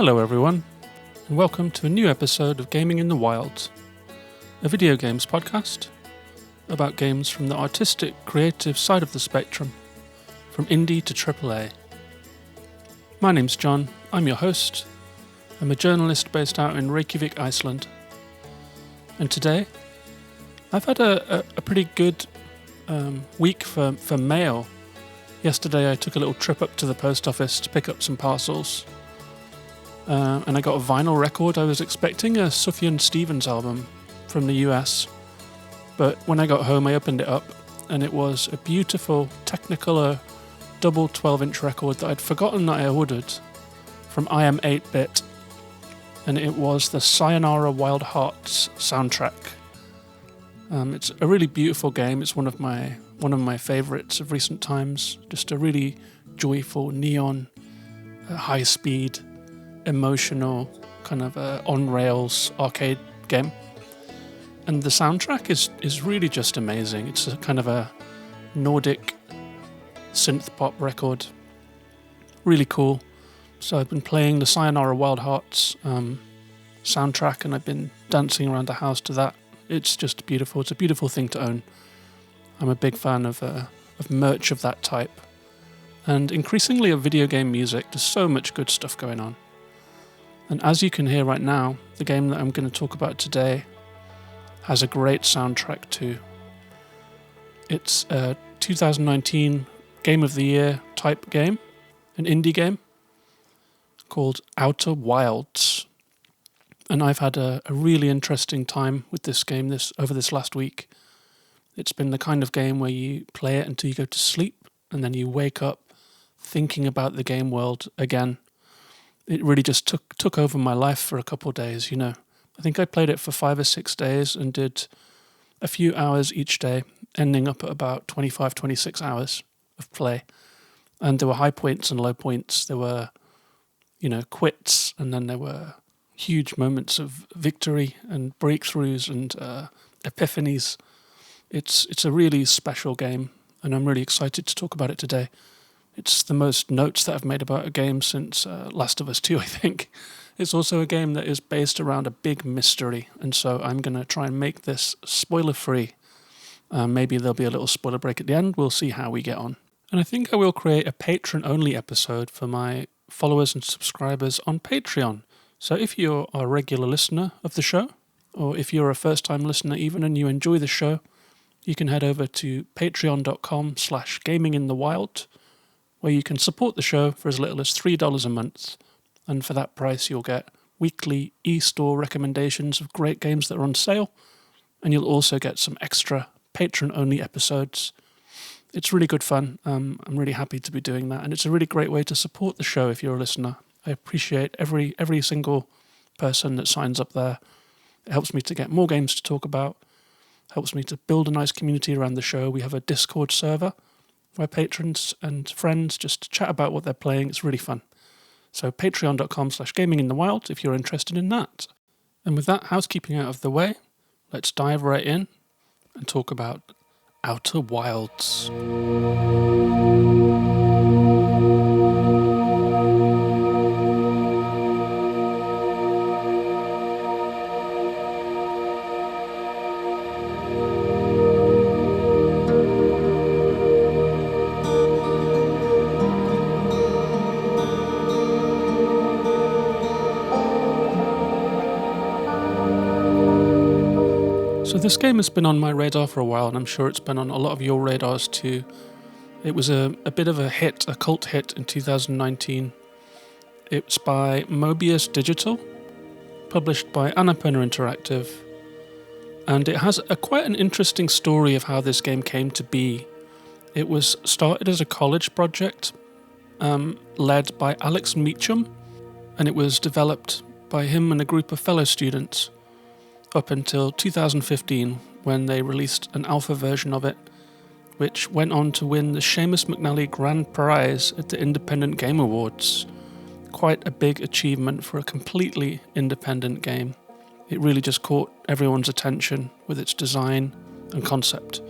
Hello everyone, and welcome to a new episode of Gaming in the Wild, a video games podcast about games from the artistic, creative side of the spectrum, from indie to AAA. My name's John, I'm your host. I'm a journalist based out in Reykjavik, Iceland. And today, I've had a pretty good week for mail. Yesterday I took a little trip up to the post office to pick up some parcels. And I got a vinyl record. I was expecting a Sufjan Stevens album from the US. But when I got home, I opened it up, and it was a beautiful Technicolor double 12-inch record that I'd forgotten that I ordered from I Am 8-Bit. And it was the Sayonara Wild Hearts soundtrack. It's a really beautiful game. It's one of my favourites of recent times. Just a really joyful, neon, high-speed, emotional, kind of on-rails arcade game. And the soundtrack is really just amazing. It's a kind of a Nordic synth pop record. Really cool. So I've been playing the Sayonara Wild Hearts soundtrack, and I've been dancing around the house to that. It's just beautiful. It's a beautiful thing to own. I'm a big fan of merch of that type. And increasingly of video game music. There's so much good stuff going on. And as you can hear right now, the game that I'm going to talk about today has a great soundtrack too. It's a 2019 Game of the Year type game, an indie game called Outer Wilds. And I've had a really interesting time with this game over this last week. It's been the kind of game where you play it until you go to sleep, and then you wake up thinking about the game world again. It really just took over my life for a couple of days, you know. I think I played it for 5 or 6 days and did a few hours each day, ending up at about 25, 26 hours of play. And there were high points and low points. There were, quits, and then there were huge moments of victory and breakthroughs and epiphanies. It's a really special game, and I'm really excited to talk about it today. It's the most notes that I've made about a game since Last of Us 2, I think. It's also a game that is based around a big mystery, and so I'm going to try and make this spoiler-free. Maybe there'll be a little spoiler break at the end. We'll see how we get on. And I think I will create a patron-only episode for my followers and subscribers on Patreon. So if you're a regular listener of the show, or if you're a first-time listener even and you enjoy the show, you can head over to patreon.com/gaminginthewild, where you can support the show for as little as $3 a month. And for that price, you'll get weekly e-store recommendations of great games that are on sale. And you'll also get some extra patron-only episodes. It's really good fun. I'm really happy to be doing that. And it's a really great way to support the show if you're a listener. I appreciate every single person that signs up there. It helps me to get more games to talk about. Helps me to build a nice community around the show. We have a Discord server where patrons and friends just chat about what they're playing. It's really fun. So patreon.com/gaminginthewild if you're interested in that. And with that housekeeping out of the way, let's dive right in and talk about Outer Wilds. So this game has been on my radar for a while, and I'm sure it's been on a lot of your radars too. It was a bit of a hit, a cult hit in 2019. It's by Mobius Digital, published by Annapurna Interactive, and it has quite an interesting story of how this game came to be. It was started as a college project, led by Alex Meacham, and it was developed by him and a group of fellow students up until 2015, when they released an alpha version of it, which went on to win the Seamus McNally Grand Prize at the Independent Game Awards. Quite a big achievement for a completely independent game. It really just caught everyone's attention with its design and concept.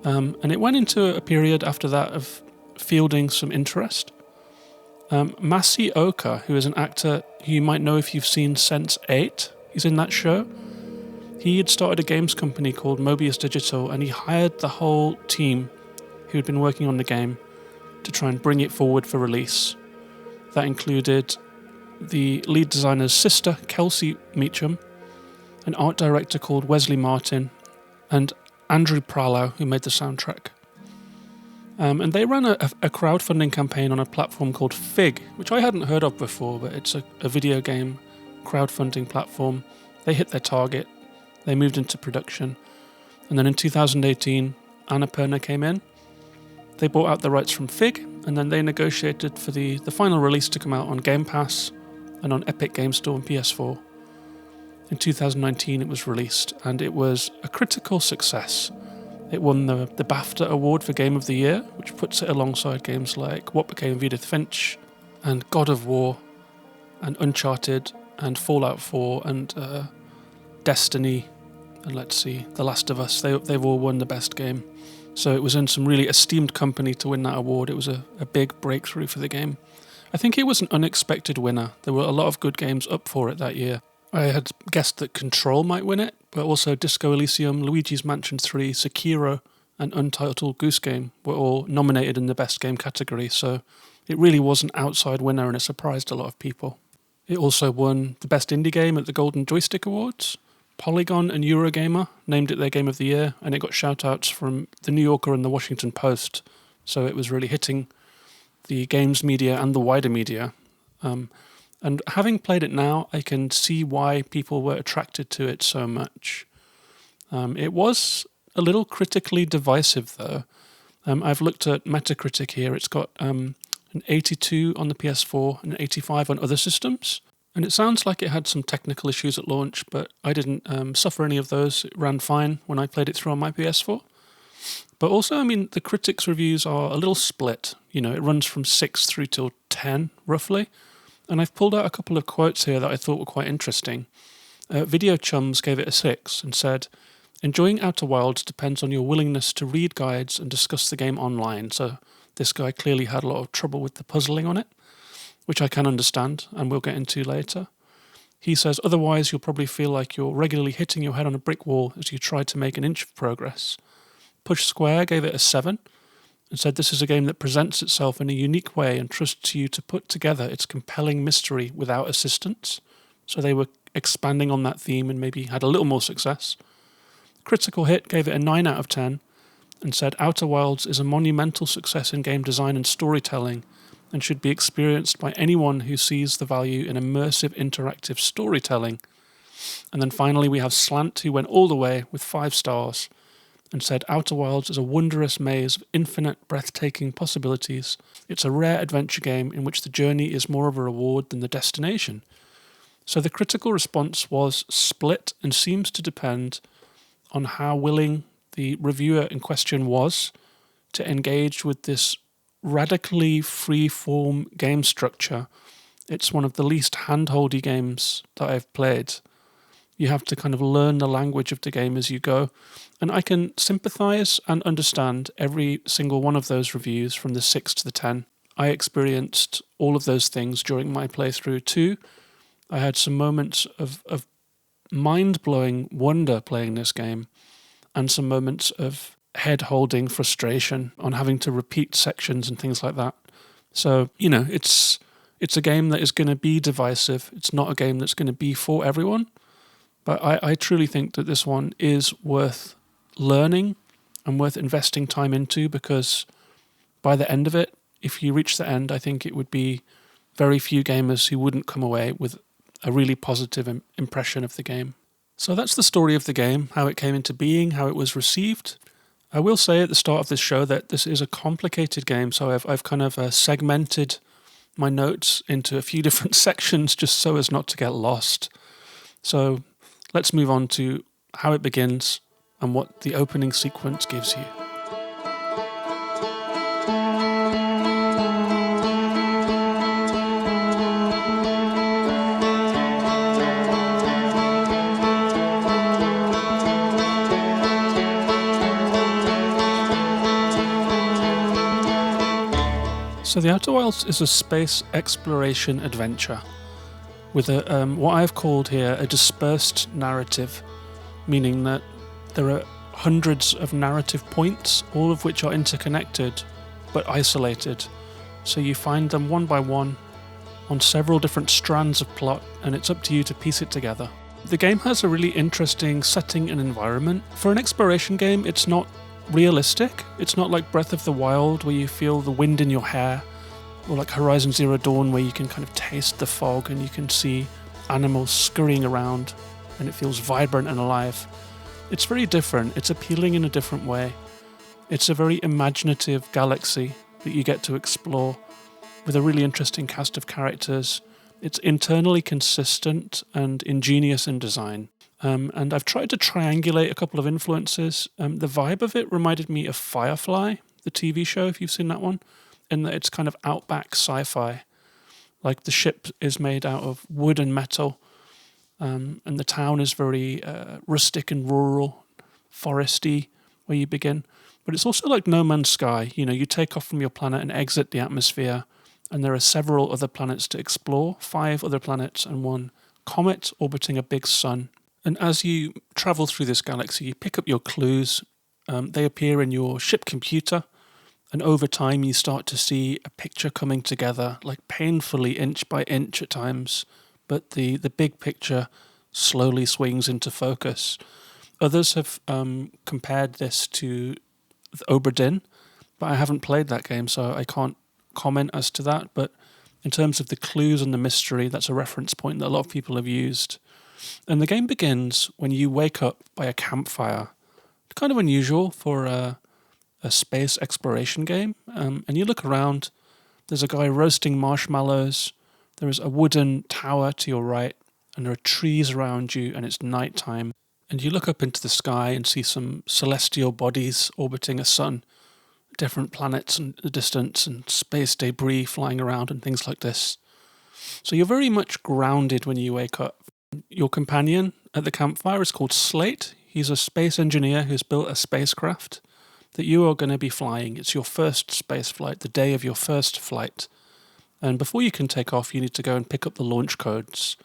And it went into a period after that of fielding some interest. Masaoka, who is an actor who you might know if you've seen Sense8, he's in that show. He had started a games company called Mobius Digital, and he hired the whole team who had been working on the game to try and bring it forward for release. That included the lead designer's sister, Kelsey Meacham, an art director called Wesley Martin, and Andrew Pralow, who made the soundtrack. And they ran a crowdfunding campaign on a platform called Fig, which I hadn't heard of before, but it's a video game crowdfunding platform. They hit their target. They moved into production. And then in 2018, Annapurna came in. They bought out the rights from Fig, and then they negotiated for the final release to come out on Game Pass and on Epic Game Store and PS4. In 2019, it was released, and it was a critical success. It won the BAFTA Award for Game of the Year, which puts it alongside games like What Became of Edith Finch, and God of War, and Uncharted, and Fallout 4, and Destiny, and let's see, The Last of Us. They've all won the best game. So it was in some really esteemed company to win that award. It was a big breakthrough for the game. I think it was an unexpected winner. There were a lot of good games up for it that year. I had guessed that Control might win it, but also Disco Elysium, Luigi's Mansion 3, Sekiro, and Untitled Goose Game were all nominated in the Best Game category, so it really was an outside winner and it surprised a lot of people. It also won the Best Indie Game at the Golden Joystick Awards. Polygon and Eurogamer named it their Game of the Year, and it got shout-outs from The New Yorker and The Washington Post, so it was really hitting the games media and the wider media. And having played it now, I can see why people were attracted to it so much. It was a little critically divisive, though. I've looked at Metacritic here. It's got an 82 on the PS4 and an 85 on other systems. And it sounds like it had some technical issues at launch, but I didn't suffer any of those. It ran fine when I played it through on my PS4. But also, I mean, the critics' reviews are a little split. You know, it runs from 6 through till 10, roughly. And I've pulled out a couple of quotes here that I thought were quite interesting. Video Chums gave it a 6 and said, "Enjoying Outer Wilds depends on your willingness to read guides and discuss the game online." So this guy clearly had a lot of trouble with the puzzling on it, which I can understand and we'll get into later. He says, "Otherwise you'll probably feel like you're regularly hitting your head on a brick wall as you try to make an inch of progress." Push Square gave it a 7 and said this is a game that presents itself in a unique way and trusts you to put together its compelling mystery without assistance. So they were expanding on that theme and maybe had a little more success. Critical Hit gave it a 9 out of 10 and said Outer Wilds is a monumental success in game design and storytelling and should be experienced by anyone who sees the value in immersive interactive storytelling. And then finally we have Slant, who went all the way with 5 stars and said Outer Wilds is a wondrous maze of infinite, breathtaking possibilities. It's a rare adventure game in which the journey is more of a reward than the destination. So the critical response was split and seems to depend on how willing the reviewer in question was to engage with this radically free-form game structure. It's one of the least handholdy games that I've played. You have to kind of learn the language of the game as you go. And I can sympathize and understand every single one of those reviews from the 6 to the 10. I experienced all of those things during my playthrough too. I had some moments of mind-blowing wonder playing this game and some moments of head-holding frustration on having to repeat sections and things like that. So, you know, it's a game that is going to be divisive. It's not a game that's going to be for everyone. But I truly think that this one is worth learning and worth investing time into, because by the end of it, if you reach the end, I think it would be very few gamers who wouldn't come away with a really positive impression of the game. So that's the story of the game, how it came into being, how it was received. I will say at the start of this show that this is a complicated game, so I've kind of segmented my notes into a few different sections just so as not to get lost. So let's move on to how it begins and what the opening sequence gives you. So The Outer Wilds is a space exploration adventure with what I've called here a dispersed narrative, meaning that there are hundreds of narrative points, all of which are interconnected but isolated. So you find them one by one on several different strands of plot, and it's up to you to piece it together. The game has a really interesting setting and environment. For an exploration game, it's not realistic. It's not like Breath of the Wild where you feel the wind in your hair, or like Horizon Zero Dawn where you can kind of taste the fog and you can see animals scurrying around and it feels vibrant and alive. It's very different. It's appealing in a different way. It's a very imaginative galaxy that you get to explore with a really interesting cast of characters. It's internally consistent and ingenious in design. And I've tried to triangulate a couple of influences. The vibe of it reminded me of Firefly, the TV show, if you've seen that one, in that it's kind of outback sci-fi. Like the ship is made out of wood and metal, and the town is very rustic and rural, foresty, where you begin. But it's also like No Man's Sky. You know, you take off from your planet and exit the atmosphere, and there are several other planets to explore, 5 other planets and 1 comet orbiting a big sun. And as you travel through this galaxy, you pick up your clues. They appear in your ship computer, and over time you start to see a picture coming together, like painfully inch by inch at times, but the big picture slowly swings into focus. Others have compared this to Obra Dinn, but I haven't played that game, so I can't comment as to that. But in terms of the clues and the mystery, that's a reference point that a lot of people have used. And the game begins when you wake up by a campfire. Kind of unusual for a space exploration game. And you look around, there's a guy roasting marshmallows, there is a wooden tower to your right, and there are trees around you, and it's nighttime. And you look up into the sky and see some celestial bodies orbiting a sun, different planets in the distance, and space debris flying around and things like this. So you're very much grounded when you wake up. Your companion at the campfire is called Slate. He's a space engineer who's built a spacecraft that you are going to be flying. It's your first space flight, the day of your first flight. And before you can take off, you need to go and pick up the launch codes.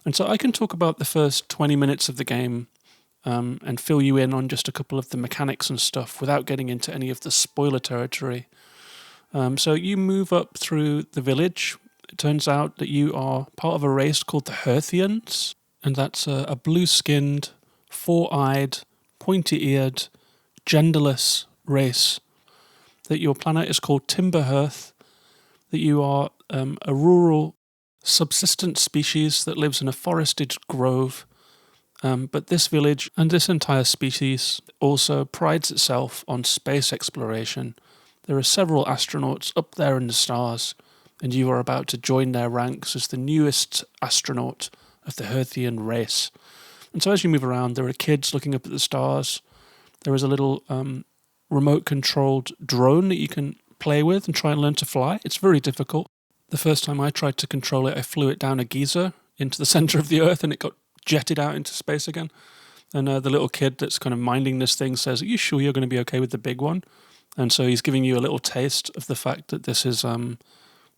And so I can talk about the first 20 minutes of the game and fill you in on just a couple of the mechanics and stuff without getting into any of the spoiler territory. So you move up through the village. It turns out that you are part of a race called the Hearthians, and that's a blue-skinned, four-eyed, pointy-eared, genderless race. That your planet is called Timberhearth, that you are a rural, subsistent species that lives in a forested grove. But this village and this entire species also prides itself on space exploration. There are several astronauts up there in the stars, and you are about to join their ranks as the newest astronaut of the Hearthian race. And so as you move around, there are kids looking up at the stars. There is a little remote-controlled drone that you can play with and try and learn to fly. It's very difficult. The first time I tried to control it, I flew it down a geyser into the center of the Earth, and it got jetted out into space again. And the little kid that's kind of minding this thing says, "Are you sure you're going to be okay with the big one?" And so he's giving you a little taste of the fact that this is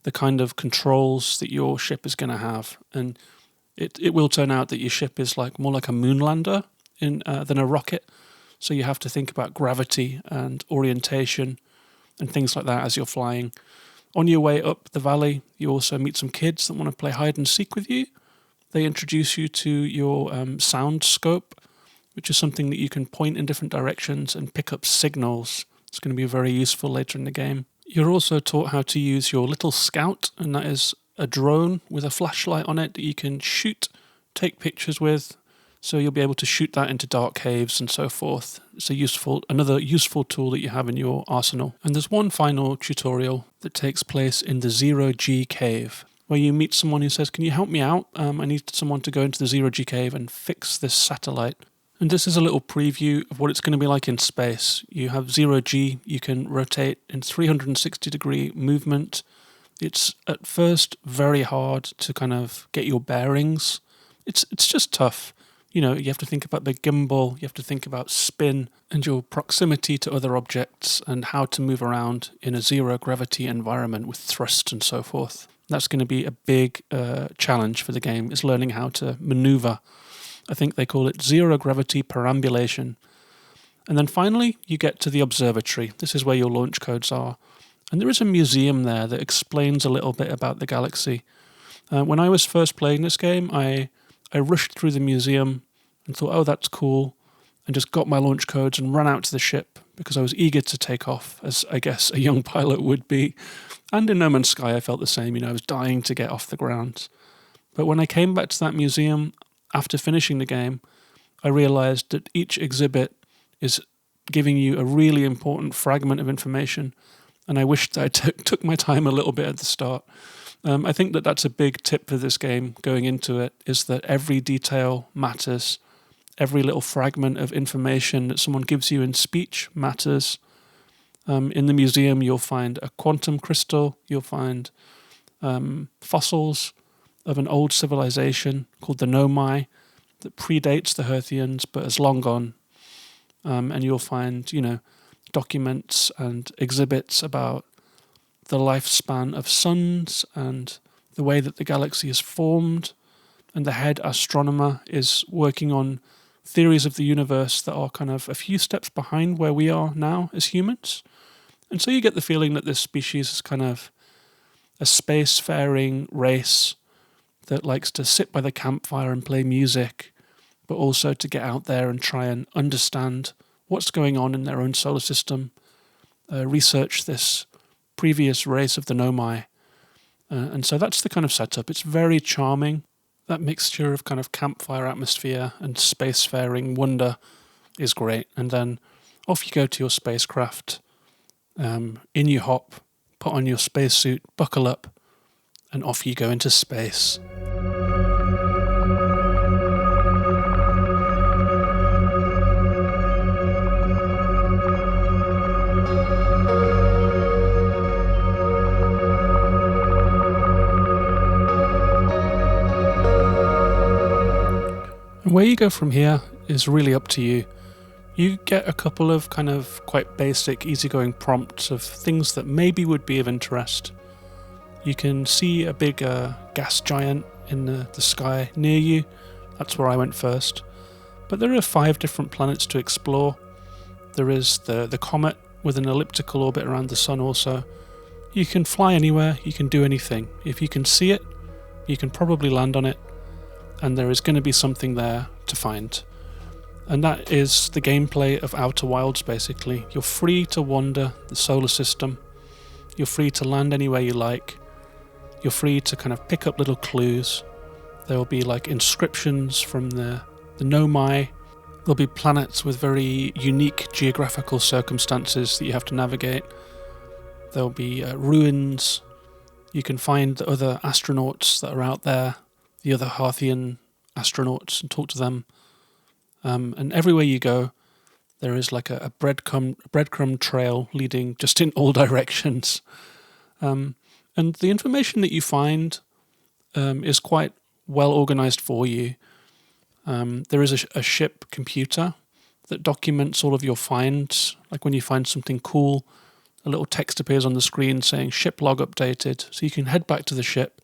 the kind of controls that your ship is going to have. And it will turn out that your ship is like more like a moonlander than a rocket. So you have to think about gravity and orientation and things like that as you're flying. On your way up the valley, you also meet some kids that want to play hide and seek with you. They introduce you to your sound scope, which is something that you can point in different directions and pick up signals. It's going to be very useful later in the game. You're also taught how to use your little scout, and that is a drone with a flashlight on it that you can shoot, take pictures with. So you'll be able to shoot that into dark caves and so forth. It's another useful tool that you have in your arsenal. And there's one final tutorial that takes place in the Zero-G cave, where you meet someone who says, "Can you help me out? I need someone to go into the Zero-G cave and fix this satellite." And this is a little preview of what it's going to be like in space. You have Zero-G, you can rotate in 360-degree movement. It's at first very hard to kind of get your bearings. It's just tough. You have to think about the gimbal, you have to think about spin and your proximity to other objects and how to move around in a zero gravity environment with thrust and so forth. That's going to be a big challenge for the game, is learning how to maneuver. I think they call it zero gravity perambulation. And then finally, you get to the observatory. This is where your launch codes are. And there is a museum there that explains a little bit about the galaxy. When I was first playing this game, I rushed through the museum and thought, oh, that's cool, and just got my launch codes and ran out to the ship because I was eager to take off, as I guess a young pilot would be. And in No Man's Sky, I felt the same. I was dying to get off the ground. But when I came back to that museum after finishing the game, I realized that each exhibit is giving you a really important fragment of information. And I wished that I took my time a little bit at the start. I think that that's a big tip for this game going into it, is that every detail matters. Every little fragment of information that someone gives you in speech matters. In the museum, you'll find a quantum crystal. You'll find fossils of an old civilization called the Nomai that predates the Herthians but is long gone. And you'll find, documents and exhibits about the lifespan of suns and the way that the galaxy is formed. And the head astronomer is working on theories of the universe that are kind of a few steps behind where we are now as humans. And so you get the feeling that this species is kind of a spacefaring race that likes to sit by the campfire and play music, but also to get out there and try and understand what's going on in their own solar system, research this previous race of the Nomai. And so that's the kind of setup. It's very charming. That mixture of kind of campfire atmosphere and spacefaring wonder is great. And then off you go to your spacecraft. In you hop, put on your spacesuit, buckle up, and off you go into space. And where you go from here is really up to you. You get a couple of kind of quite basic, easygoing prompts of things that maybe would be of interest. You can see a big gas giant in the sky near you. That's where I went first. But there are 5 different planets to explore. There is the comet with an elliptical orbit around the sun also. You can fly anywhere, you can do anything. If you can see it, you can probably land on it, and there is going to be something there to find. And that is the gameplay of Outer Wilds, basically. You're free to wander the solar system. You're free to land anywhere you like. You're free to kind of pick up little clues. There will be like inscriptions from the Nomai. There'll be planets with very unique geographical circumstances that you have to navigate. There'll be ruins. You can find the other astronauts that are out there, the other Harthian astronauts, and talk to them. And everywhere you go, there is like a breadcrumb trail leading just in all directions. And the information that you find is quite well organized for you. There is a ship computer that documents all of your finds. Like when you find something cool, a little text appears on the screen saying ship log updated. So you can head back to the ship.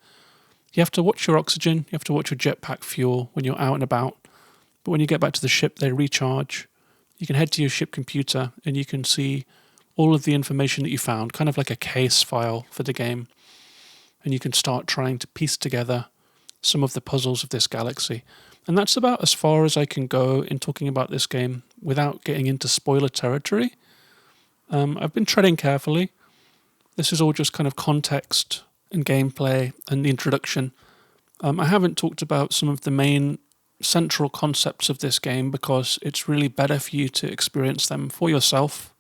You have to watch your oxygen, you have to watch your jetpack fuel when you're out and about. But when you get back to the ship, they recharge. You can head to your ship computer and you can see all of the information that you found, kind of like a case file for the game. And you can start trying to piece together some of the puzzles of this galaxy. And that's about as far as I can go in talking about this game without getting into spoiler territory. I've been treading carefully. This is all just kind of context and gameplay and the introduction. I haven't talked about some of the main central concepts of this game because it's really better for you to experience them for yourself.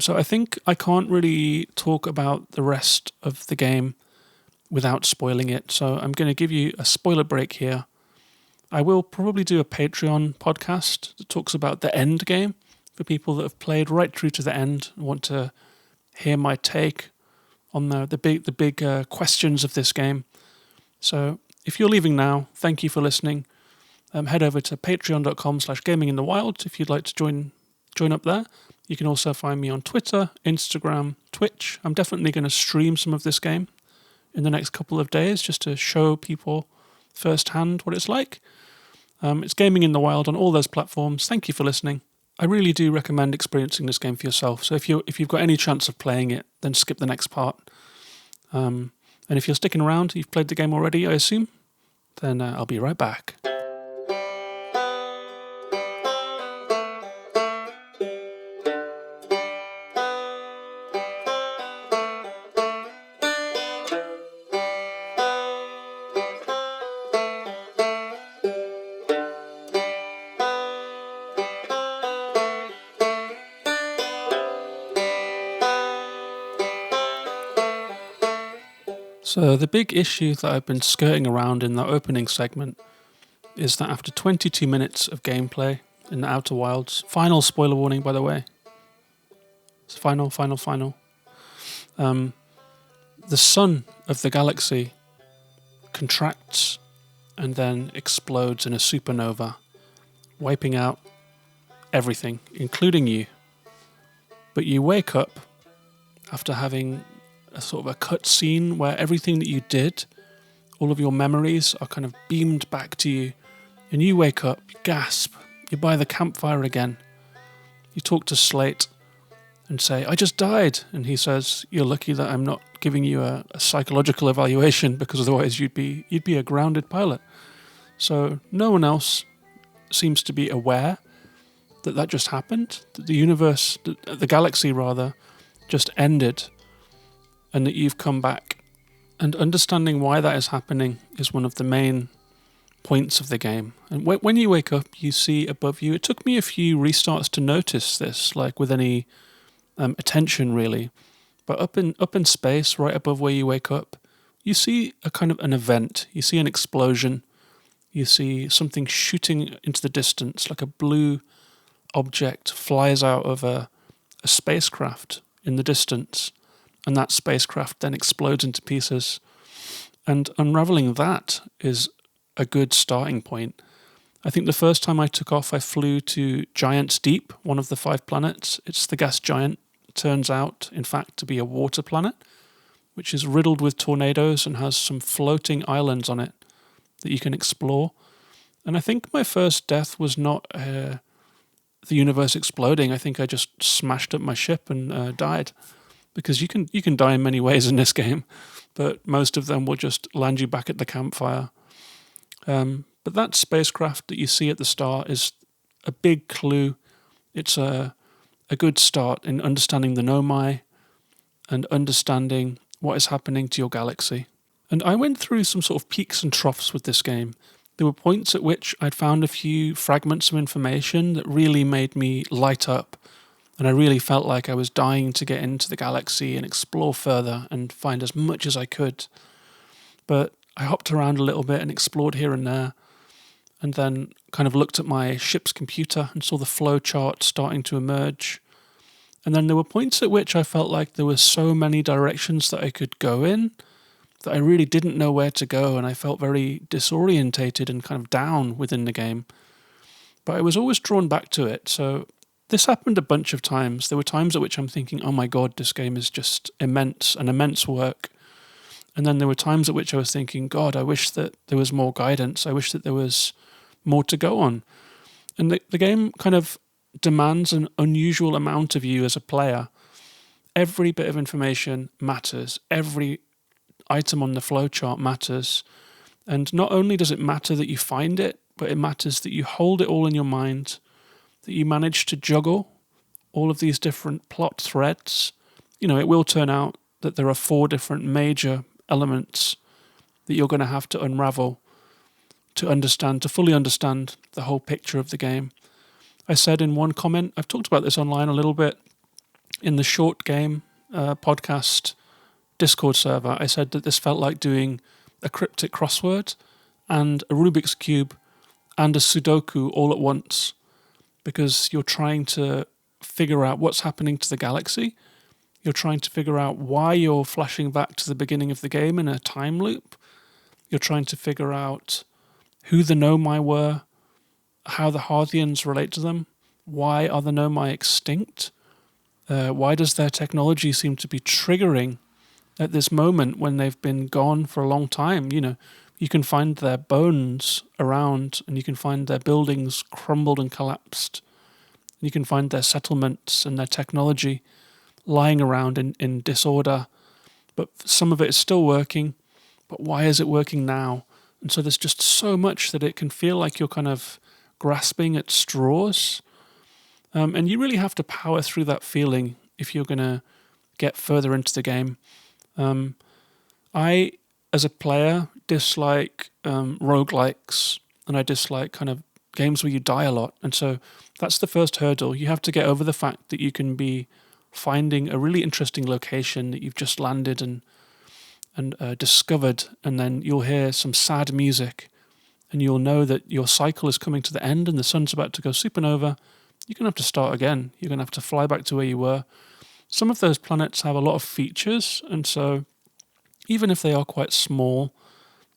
So I think I can't really talk about the rest of the game without spoiling it. So I'm going to give you a spoiler break here. I will probably do a Patreon podcast that talks about the end game for people that have played right through to the end and want to hear my take on the big questions of this game. So if you're leaving now, thank you for listening. head over to patreon.com/gaminginthewild if you'd like to join up there. You can also find me on Twitter, Instagram, Twitch. I'm definitely going to stream some of this game in the next couple of days just to show people firsthand what it's like. It's Gaming in the Wild on all those platforms. Thank you for listening. I really do recommend experiencing this game for yourself. So if you've got any chance of playing it, then skip the next part. And if you're sticking around, you've played the game already, I assume, then I'll be right back. So the big issue that I've been skirting around in that opening segment is that after 22 minutes of gameplay in the Outer Wilds, final spoiler warning by the way, it's final. The sun of the galaxy contracts and then explodes in a supernova, wiping out everything, including you. But you wake up after having a sort of a cut scene where everything that you did, all of your memories are kind of beamed back to you, and you wake up, you gasp, you're by the campfire again, you talk to Slate and say, I just died, and he says, you're lucky that I'm not giving you a psychological evaluation because otherwise you'd be a grounded pilot. So no one else seems to be aware that just happened, that the universe, the galaxy rather, just ended, and that you've come back. And understanding why that is happening is one of the main points of the game. And when you wake up, you see above you, it took me a few restarts to notice this, like with any attention really, but up in space, right above where you wake up, you see a kind of an event, you see an explosion, you see something shooting into the distance, like a blue object flies out of a spacecraft in the distance, and that spacecraft then explodes into pieces. And unraveling that is a good starting point. I think the first time I took off, I flew to Giant's Deep, one of the 5 planets. It's the gas giant. It turns out, in fact, to be a water planet, which is riddled with tornadoes and has some floating islands on it that you can explore. And I think my first death was not the universe exploding. I think I just smashed up my ship and died. Because you can die in many ways in this game, but most of them will just land you back at the campfire. But that spacecraft that you see at the start is a big clue. It's a good start in understanding the Nomai and understanding what is happening to your galaxy. And I went through some sort of peaks and troughs with this game. There were points at which I'd found a few fragments of information that really made me light up. And I really felt like I was dying to get into the galaxy and explore further and find as much as I could. But I hopped around a little bit and explored here and there, and then kind of looked at my ship's computer and saw the flow chart starting to emerge. And then there were points at which I felt like there were so many directions that I could go in that I really didn't know where to go, and I felt very disorientated and kind of down within the game. But I was always drawn back to it, so this happened a bunch of times. There were times at which I'm thinking, oh my god, this game is just immense work. And then there were times at which I was thinking, God, I wish that there was more guidance. I wish that there was more to go on. And the game kind of demands an unusual amount of you as a player. Every bit of information matters. Every item on the flowchart matters. And not only does it matter that you find it, but it matters that you hold it all in your mind, that you manage to juggle all of these different plot threads. You know, it will turn out that there are 4 different major elements that you're going to have to unravel to fully understand the whole picture of the game. I said in one comment, I've talked about this online a little bit, in the Short Game podcast Discord server, I said that this felt like doing a cryptic crossword and a Rubik's Cube and a Sudoku all at once, because you're trying to figure out what's happening to the galaxy. You're trying to figure out why you're flashing back to the beginning of the game in a time loop. You're trying to figure out who the Nomai were, how the Harthians relate to them. Why are the Nomai extinct? Why does their technology seem to be triggering at this moment when they've been gone for a long time? You can find their bones around, and you can find their buildings crumbled and collapsed. You can find their settlements and their technology lying around in disorder, but some of it is still working. But why is it working now? And so there's just so much that it can feel like you're kind of grasping at straws. And you really have to power through that feeling if you're going to get further into the game. I, as a player, dislike roguelikes, and I dislike kind of games where you die a lot. And so that's the first hurdle. You have to get over the fact that you can be finding a really interesting location that you've just landed and discovered, and then you'll hear some sad music, and you'll know that your cycle is coming to the end and the sun's about to go supernova. You're going to have to start again. You're going to have to fly back to where you were. Some of those planets have a lot of features, and so even if they are quite small,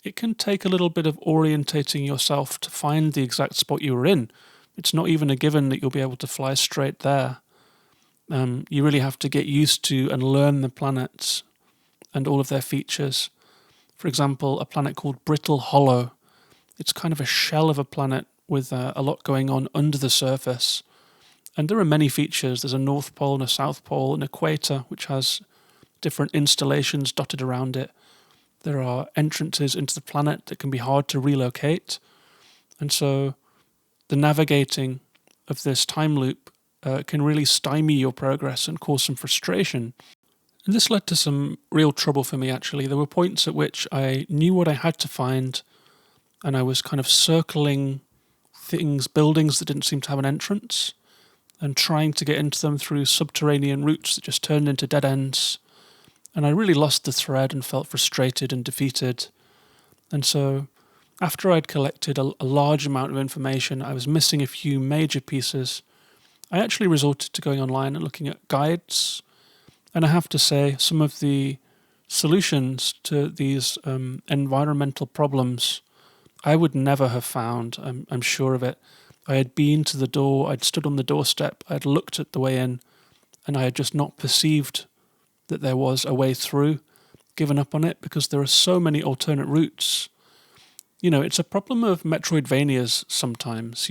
it can take a little bit of orientating yourself to find the exact spot you were in. It's not even a given that you'll be able to fly straight there. You really have to get used to and learn the planets and all of their features. For example, a planet called Brittle Hollow. It's kind of a shell of a planet with a lot going on under the surface. And there are many features. There's a North Pole and a South Pole, an equator, which has different installations dotted around it. There are entrances into the planet that can be hard to relocate. And so the navigating of this time loop can really stymie your progress and cause some frustration. And this led to some real trouble for me, actually. There were points at which I knew what I had to find, and I was kind of circling buildings that didn't seem to have an entrance, and trying to get into them through subterranean routes that just turned into dead ends. And I really lost the thread and felt frustrated and defeated. And so, after I'd collected a large amount of information, I was missing a few major pieces. I actually resorted to going online and looking at guides. And I have to say, some of the solutions to these environmental problems I would never have found, I'm sure of it. I had been to the door, I'd stood on the doorstep, I'd looked at the way in, and I had just not perceived that there was a way through, given up on it, because there are so many alternate routes. It's a problem of Metroidvanias sometimes.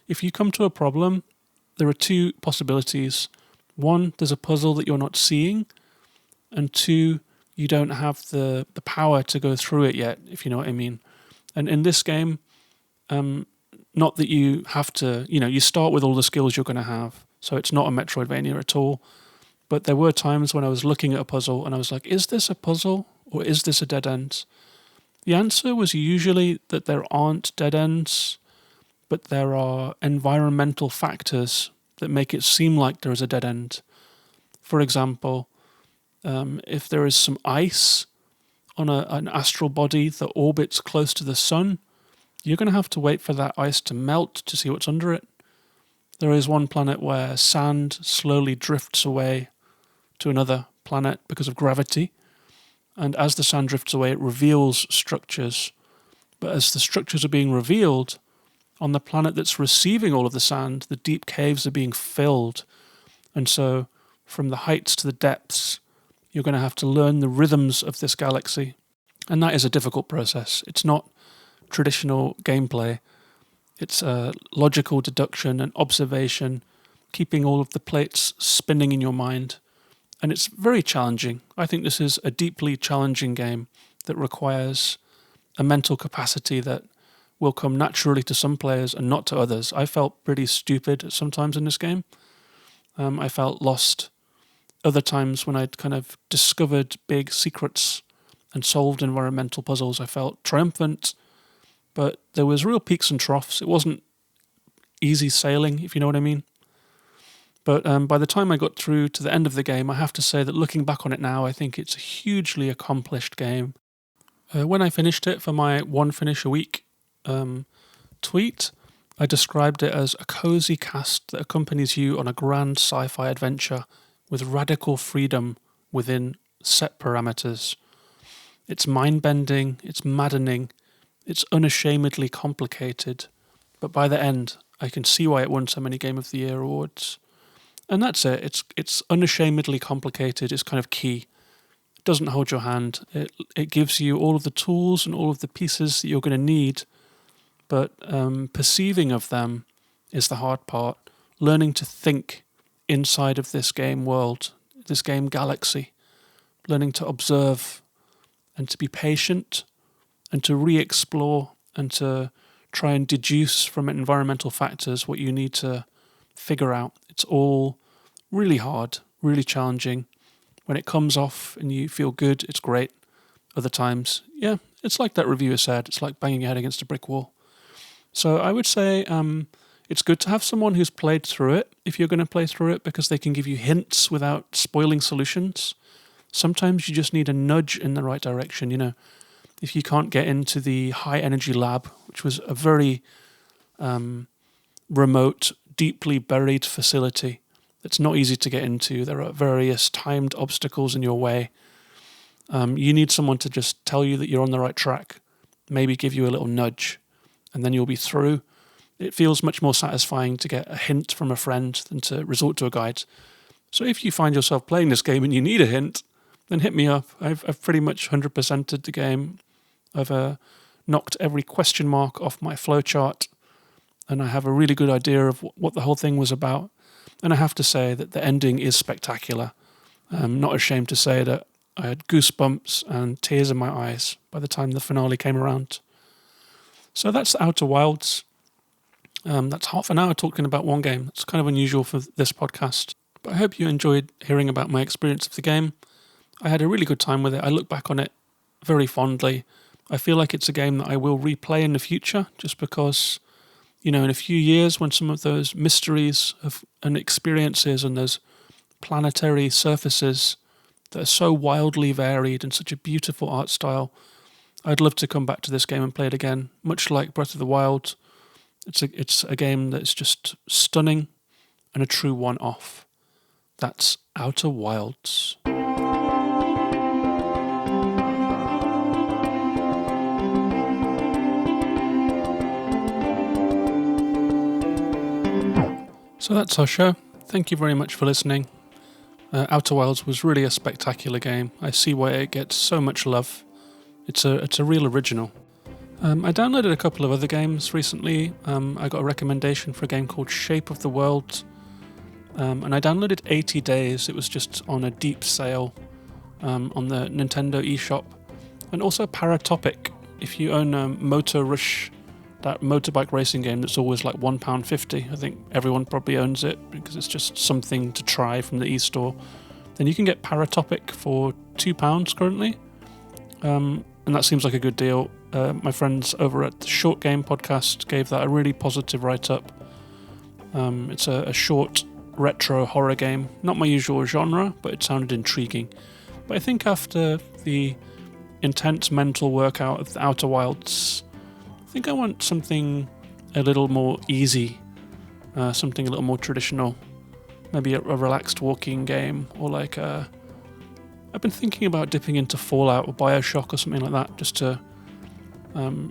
If you come to a problem, there are two possibilities. One, there's a puzzle that you're not seeing, and two, you don't have the power to go through it yet, if you know what I mean. And in this game, not that you have to, you start with all the skills you're going to have, so it's not a Metroidvania at all. But there were times when I was looking at a puzzle and I was like, is this a puzzle or is this a dead end? The answer was usually that there aren't dead ends, but there are environmental factors that make it seem like there is a dead end. For example, if there is some ice on an astral body that orbits close to the sun, you're going to have to wait for that ice to melt to see what's under it. There is one planet where sand slowly drifts away to another planet because of gravity, and as the sand drifts away, it reveals structures. But as the structures are being revealed, on the planet that's receiving all of the sand, the deep caves are being filled. And so, from the heights to the depths, you're going to have to learn the rhythms of this galaxy. And that is a difficult process. It's not traditional gameplay. It's logical deduction and observation, keeping all of the plates spinning in your mind. And it's very challenging. I think this is a deeply challenging game that requires a mental capacity that will come naturally to some players and not to others. I felt pretty stupid sometimes in this game. I felt lost other times when I'd kind of discovered big secrets and solved environmental puzzles. I felt triumphant, but there was real peaks and troughs. It wasn't easy sailing, if you know what I mean. But by the time I got through to the end of the game, I have to say that looking back on it now, I think it's a hugely accomplished game. When I finished it for my one finish a week tweet, I described it as a cozy cast that accompanies you on a grand sci-fi adventure with radical freedom within set parameters. It's mind-bending, it's maddening, it's unashamedly complicated, but by the end, I can see why it won so many Game of the Year awards. And that's it. It's unashamedly complicated. It's kind of key. It doesn't hold your hand. It gives you all of the tools and all of the pieces that you're going to need, but perceiving of them is the hard part. Learning to think inside of this game world, this game galaxy. Learning to observe and to be patient and to re-explore and to try and deduce from environmental factors what you need to figure out. It's all really hard, really challenging. When it comes off and you feel good, it's great. Other times, yeah, it's like that reviewer said, it's like banging your head against a brick wall. So I would say it's good to have someone who's played through it if you're going to play through it, because they can give you hints without spoiling solutions. Sometimes you just need a nudge in the right direction, you know. If you can't get into the high energy lab, which was a very remote, deeply buried facility that's not easy to get into, there are various timed obstacles in your way. You need someone to just tell you that you're on the right track, maybe give you a little nudge, and then you'll be through. It feels much more satisfying to get a hint from a friend than to resort to a guide. So if you find yourself playing this game and you need a hint, then hit me up. I've pretty much 100%ed the game. I've knocked every question mark off my flowchart, and I have a really good idea of what the whole thing was about. And I have to say that the ending is spectacular. I'm not ashamed to say that I had goosebumps and tears in my eyes by the time the finale came around. So that's The Outer Wilds. That's half an hour talking about one game. It's kind of unusual for this podcast. But I hope you enjoyed hearing about my experience of the game. I had a really good time with it. I look back on it very fondly. I feel like it's a game that I will replay in the future, just because, in a few years when some of those mysteries and experiences and those planetary surfaces that are so wildly varied and such a beautiful art style, I'd love to come back to this game and play it again. Much like Breath of the Wild, it's a game that's just stunning and a true one-off. That's Outer Wilds. So that's our show. Thank you very much for listening. Outer Wilds was really a spectacular game. I see why it gets so much love. It's a real original. I downloaded a couple of other games recently. I got a recommendation for a game called Shape of the World. And I downloaded 80 Days. It was just on a deep sale on the Nintendo eShop. And also Paratopic. If you own Motor Rush, that motorbike racing game that's always like £1.50. I think everyone probably owns it because it's just something to try from the e-store. Then you can get Paratopic for £2 currently. And that seems like a good deal. My friends over at the Short Game Podcast gave that a really positive write-up. It's a short retro horror game. Not my usual genre, but it sounded intriguing. But I think after the intense mental workout of the Outer Wilds, I think I want something a little more easy, something a little more traditional, maybe a relaxed walking game, or like I've been thinking about dipping into Fallout or Bioshock or something like that, just to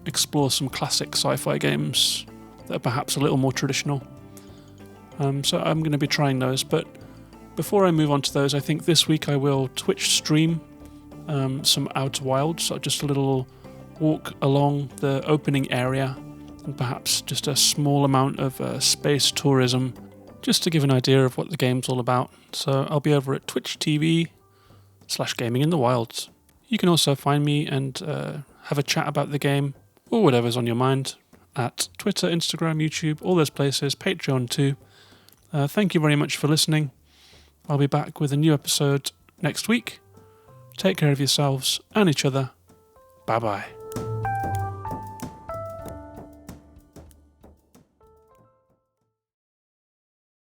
explore some classic sci-fi games that are perhaps a little more traditional. So I'm going to be trying those, but before I move on to those, I think this week I will Twitch stream some Outer Wilds, so just a little walk along the opening area and perhaps just a small amount of space tourism, just to give an idea of what the game's all about. So I'll be over at Twitch TV/Gaming in the Wilds. You can also find me and have a chat about the game or whatever's on your mind at Twitter, Instagram, YouTube, all those places, Patreon too. Thank you very much for listening. I'll be back with a new episode next week. Take care of yourselves and each other. Bye-bye.